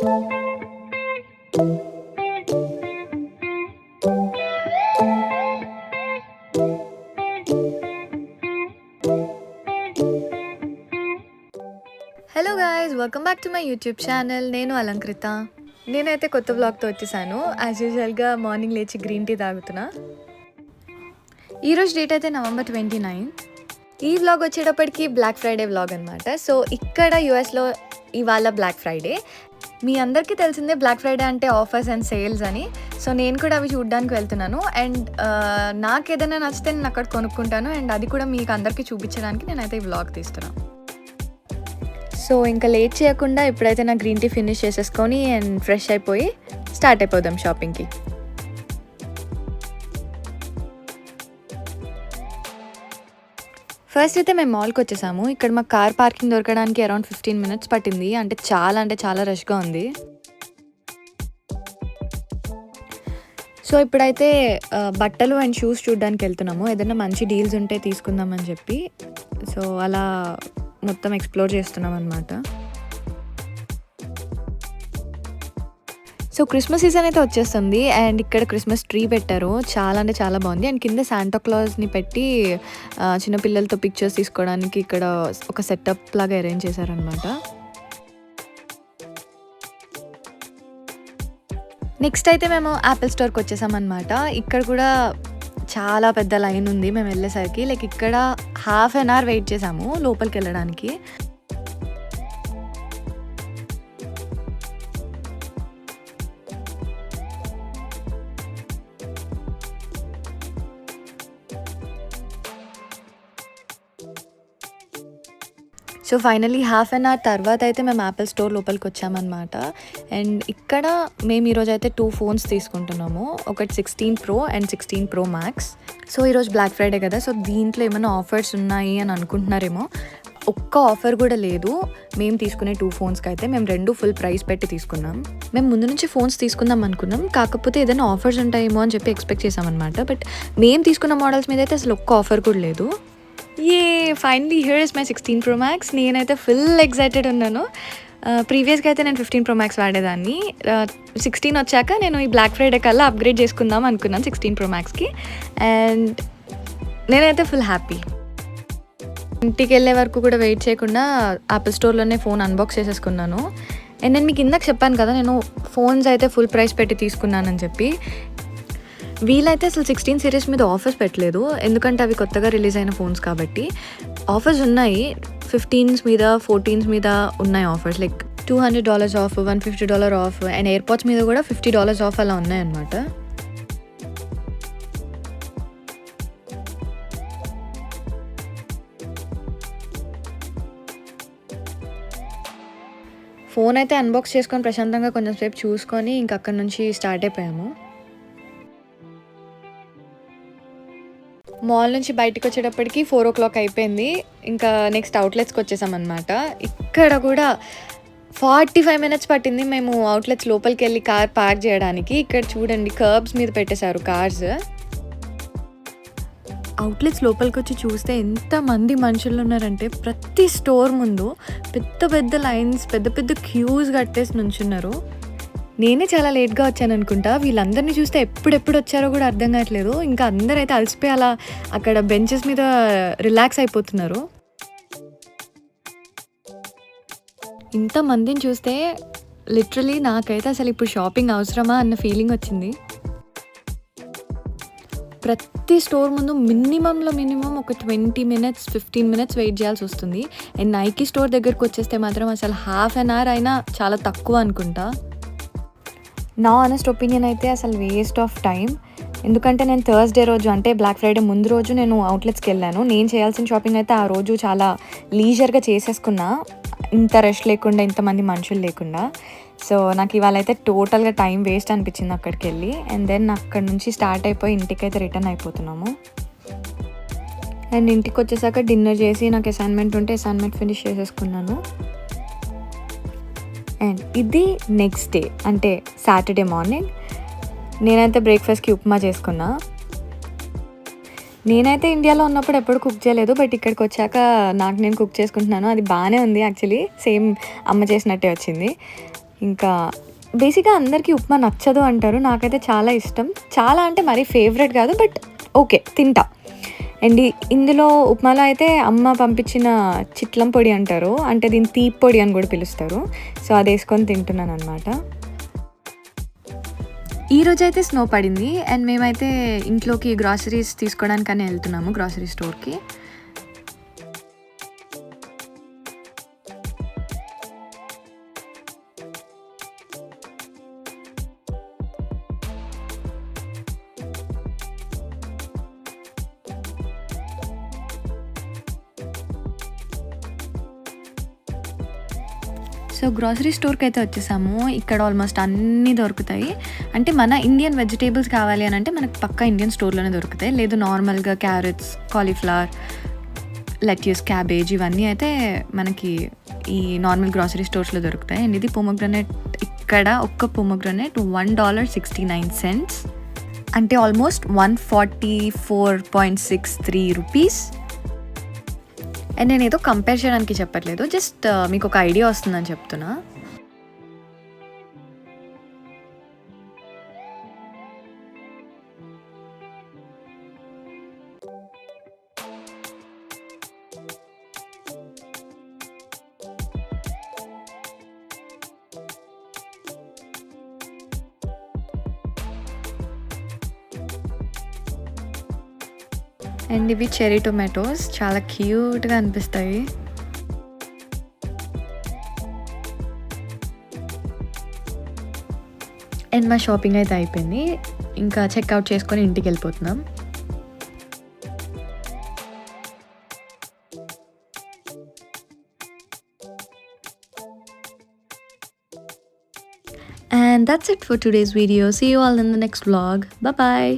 Hello guys, welcome back to my YouTube channel. నేను అలంకృత. నేనైతే కొత్త వ్లాగ్తో వచ్చేసాను. యాజ్ యూజువల్గా మార్నింగ్ లేచి గ్రీన్ టీ తాగుతున్నా. ఈరోజు డేట్ అయితే November 29. ఈ వ్లాగ్ వచ్చేటప్పటికి బ్లాక్ ఫ్రైడే వ్లాగ్ అనమాట. సో ఇక్కడ యూఎస్లో ఇవాళ బ్లాక్ ఫ్రైడే. మీ అందరికీ తెలిసిందే బ్లాక్ ఫ్రైడే అంటే ఆఫర్స్ అండ్ సేల్స్ అని. సో నేను కూడా అవి చూడడానికి వెళ్తున్నాను. అండ్ నాకు ఏదైనా నచ్చితే నేను అక్కడ కొనుక్కుంటాను. అండ్ అది కూడా మీకు అందరికీ చూపించడానికి నేనైతే ఈ వ్లాగ్ తీస్తున్నాను. సో ఇంకా లేట్ చేయకుండా ఇప్పుడైతే నా గ్రీన్ టీ ఫినిష్ చేసేసుకొని అండ్ ఫ్రెష్ అయిపోయి స్టార్ట్ అయిపోదాం షాపింగ్కి. ఫస్ట్ అయితే మేము మాల్కి వచ్చేసాము. ఇక్కడ మాకు కార్ పార్కింగ్ దొరకడానికి అరౌండ్ 15 minutes పట్టింది. అంటే చాలా రష్గా ఉంది. సో ఇప్పుడైతే బట్టలు అండ్ షూస్ చూడడానికి వెళ్తున్నాము. ఏదైనా మంచి డీల్స్ ఉంటే తీసుకుందామని చెప్పి. సో అలా మొత్తం ఎక్స్ప్లోర్ చేస్తున్నాం అనమాట. సో క్రిస్మస్ సీజన్ అయితే వచ్చేస్తుంది. అండ్ ఇక్కడ క్రిస్మస్ ట్రీ పెట్టారు. చాలా బాగుంది. అండ్ కింద శాంటా క్లాజ్ని పెట్టి చిన్నపిల్లలతో పిక్చర్స్ తీసుకోవడానికి ఇక్కడ ఒక సెటప్ లాగా అరేంజ్ చేశారనమాట. నెక్స్ట్ అయితే మేము యాపిల్ స్టోర్కి వచ్చేసామన్నమాట. ఇక్కడ కూడా చాలా పెద్ద లైన్ ఉంది మేము వెళ్ళేసరికి. లైక్ ఇక్కడ ½ an hour వెయిట్ చేసాము లోపలికి వెళ్ళడానికి. సో ఫైనలీ ½ an hour తర్వాత అయితే మేము యాపిల్ స్టోర్ లోపలికి వచ్చామన్నమాట. అండ్ ఇక్కడ మేము ఈరోజు అయితే 2 phones తీసుకుంటున్నాము. ఒకటి 16 Pro and 16 Pro Max. So ఈరోజు బ్లాక్ ఫ్రైడే కదా, సో దీంట్లో ఏమైనా ఆఫర్స్ ఉన్నాయి అని అనుకుంటున్నారేమో. ఒక్క ఆఫర్ కూడా లేదు. మేము తీసుకునే 2 phonesకి అయితే మేము 2 ఫుల్ ప్రైస్ పెట్టి తీసుకున్నాం. మేము ముందు నుంచి ఫోన్స్ తీసుకుందాం అనుకున్నాం, కాకపోతే ఏదైనా ఆఫర్స్ ఉంటాయేమో అని చెప్పి ఎక్స్పెక్ట్ చేసామన్నమాట. బట్ మేము తీసుకున్న మోడల్స్ మీద అయితే అసలు ఒక్క ఆఫర్ కూడా లేదు. Finally here is my 16 Pro Max. నేనైతే ఫుల్ ఎక్సైటెడ్ ఉన్నాను. ప్రీవియస్గా అయితే నేను 15 Pro Max వాడేదాన్ని. 16 వచ్చాక నేను ఈ బ్లాక్ ఫ్రైడే కల్లా అప్గ్రేడ్ చేసుకుందాం అనుకున్నాను 16 Pro Maxకి. అండ్ నేనైతే ఫుల్ హ్యాపీ. ఇంటికి వెళ్ళే వరకు కూడా వెయిట్ చేయకుండా యాపిల్ స్టోర్లోనే ఫోన్ అన్బాక్స్ చేసేసుకున్నాను. అండ్ నేను మీకు ఇందాక చెప్పాను కదా, నేను ఫోన్స్ అయితే ఫుల్ ప్రైస్ పెట్టి తీసుకున్నానని చెప్పి. వీలైతే అసలు 16 series మీద ఆఫర్స్ పెట్టలేదు, ఎందుకంటే అవి కొత్తగా రిలీజ్ అయిన ఫోన్స్ కాబట్టి. ఆఫర్స్ ఉన్నాయి, 15s మీద 14s మీద ఉన్నాయి offers. Like $200 of, $150 of, and AirPods మీద కూడా $50 ఆఫ్ అలా ఉన్నాయన్నమాట. ఫోన్ అయితే అన్బాక్స్ చేసుకొని ప్రశాంతంగా కొంచెం సేపు చూసుకొని ఇంక అక్కడ నుంచి స్టార్ట్ అయిపోయాము. మాల్ నుంచి బయటకు వచ్చేటప్పటికి 4 o'clock అయిపోయింది. ఇంకా నెక్స్ట్ అవుట్లెట్స్కి వచ్చేసామన్నమాట. ఇక్కడ కూడా 45 minutes పట్టింది మేము అవుట్లెట్స్ లోపలికి వెళ్ళి కార్ పార్క్ చేయడానికి. ఇక్కడ చూడండి, కర్బ్స్ మీద పెట్టేశారు కార్స్. అవుట్లెట్స్ లోపలికి వచ్చి చూస్తే ఎంతమంది మనుషులు ఉన్నారంటే ప్రతి స్టోర్ ముందు పెద్ద లైన్స్, పెద్ద క్యూస్ కట్టేసి నుంచున్నారు. నేనే చాలా లేట్గా వచ్చాను అనుకుంటా. వీళ్ళందరినీ చూస్తే ఎప్పుడెప్పుడు వచ్చారో కూడా అర్థం కావట్లేదు. ఇంకా అందరైతే అలసిపోయి అలా అక్కడ బెంచెస్ మీద రిలాక్స్ అయిపోతున్నారు. ఇంతమందిని చూస్తే లిటరలీ నాకైతే అసలు ఇప్పుడు షాపింగ్ అవసరమా అన్న ఫీలింగ్ వచ్చింది. ప్రతి స్టోర్ ముందు మినిమం ఒక 20 minutes 15 minutes వెయిట్ చేయాల్సి వస్తుంది. అండ్ నైకీ స్టోర్ దగ్గరకు వచ్చేస్తే మాత్రం అసలు ½ an hour అయినా చాలా తక్కువ అనుకుంటా. నా ఆనెస్ట్ ఒపీనియన్ అయితే అసలు వేస్ట్ ఆఫ్ టైం. ఎందుకంటే నేను థర్స్డే రోజు, అంటే బ్లాక్ ఫ్రైడే ముందు రోజు నేను అవుట్లెట్స్కి వెళ్ళాను. నేను చేయాల్సిన షాపింగ్ అయితే ఆ రోజు చాలా లీజర్గా చేసేసుకున్నా, ఇంత రష్ లేకుండా, ఇంతమంది మనుషులు లేకుండా. సో నాకు ఇవాళ అయితే టోటల్గా టైం వేస్ట్ అనిపించింది అక్కడికి వెళ్ళి. అండ్ దెన్ అక్కడ నుంచి స్టార్ట్ అయిపోయి ఇంటికైతే రిటర్న్ అయిపోతున్నాము. అండ్ ఇంటికి వచ్చేసాక డిన్నర్ చేసి నాకు అసైన్మెంట్ ఉంటే అసైన్మెంట్ ఫినిష్ చేసేసుకున్నాను. అండ్ ఇది నెక్స్ట్ డే, అంటే సాటర్డే మార్నింగ్. నేనైతే బ్రేక్ఫాస్ట్కి ఉప్మా చేసుకున్నా. నేనైతే ఇండియాలో ఉన్నప్పుడు ఎప్పుడు కుక్ చేయలేదు, బట్ ఇక్కడికి వచ్చాక నాకు నేను కుక్ చేసుకుంటున్నాను. అది బాగానే ఉంది యాక్చువల్లీ, సేమ్ అమ్మ చేసినట్టే వచ్చింది. ఇంకా బేసిక్గా అందరికీ ఉప్మా నచ్చదు అంటారు, నాకైతే చాలా ఇష్టం. చాలా అంటే మరీ ఫేవరెట్ కాదు, బట్ ఓకే తింటా. అండ్ ఇందులో ఉప్మాలో అయితే అమ్మ పంపించిన చిట్లం పొడి అంటారు, అంటే దీన్ని తీపి పొడి అని కూడా పిలుస్తారు. సో అది వేసుకొని తింటున్నాను అనమాట. ఈరోజైతే స్నో పడింది అండ్ మేమైతే ఇంట్లోకి గ్రాసరీస్ తీసుకోవడానికని వెళ్తున్నాము గ్రాసరీ స్టోర్కి. సో గ్రాసరీ స్టోర్కి అయితే వచ్చేసాము. ఇక్కడ ఆల్మోస్ట్ అన్నీ దొరుకుతాయి. అంటే మన ఇండియన్ వెజిటేబుల్స్ కావాలి అని అంటే మనకు పక్కా ఇండియన్ స్టోర్లోనే దొరుకుతాయి. లేదు నార్మల్గా క్యారెట్స్, కాలీఫ్లవర్, లెట్యూస్, క్యాబేజ్ ఇవన్నీ అయితే మనకి ఈ నార్మల్ గ్రాసరీ స్టోర్స్లో దొరుకుతాయి. అండ్ ఇది పొమోగ్రనేట్. ఇక్కడ ఒక్క పొమోగ్రనేట్ $1.69, అంటే ఆల్మోస్ట్ 144.63 రూపీస్. అండ్ నేను ఏదో కంపేర్ చేయడానికి చెప్పట్లేదు, జస్ట్ మీకు ఒక ఐడియా వస్తుందని చెప్తున్నా. అండ్ ఇవి చెరీ టొమాటోస్ చాలా క్యూట్గా అనిపిస్తాయి. అండ్ మా షాపింగ్ అయితే అయిపోయింది, ఇంకా చెక్అవుట్ చేసుకొని ఇంటికి వెళ్ళిపోతున్నాం. And that's it for today's video. See you all in the next vlog. Bye bye.